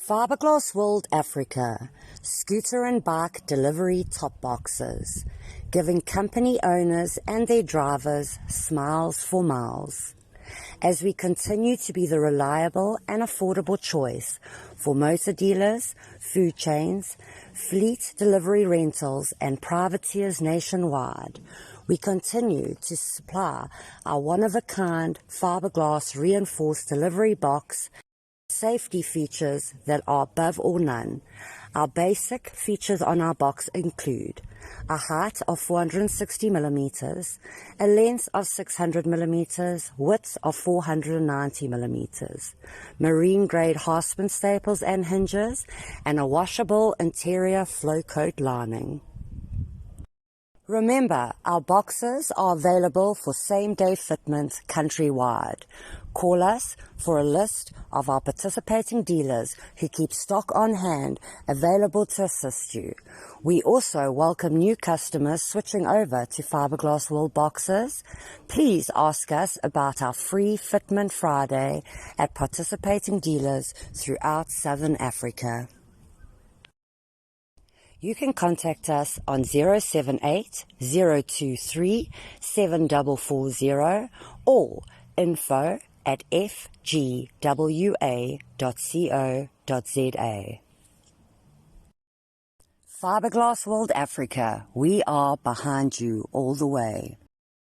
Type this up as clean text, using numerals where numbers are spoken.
Fiberglass World Africa, scooter and bike delivery top boxes, giving company owners and their drivers smiles for miles. As we continue to be the reliable and affordable choice for motor dealers, food chains, fleet delivery rentals and privateers nationwide, we continue to supply our one-of-a-kind fiberglass reinforced delivery box safety features that are above all none. Our basic features on our box include a height of 460 millimeters, a length of 600 millimeters, width of 490 millimeters, marine grade Haspin staples and hinges, and a washable interior flow coat lining. Remember, our boxes are available for same-day fitment countrywide. Call us for a list of our participating dealers who keep stock on hand available to assist you. We also welcome new customers switching over to Fiberglass World boxes. Please ask us about our free Fitment Friday at participating dealers throughout Southern Africa. You can contact us on 078 023 7440 or info@fgwa.co.za. Fiberglass World Africa, we are behind you all the way.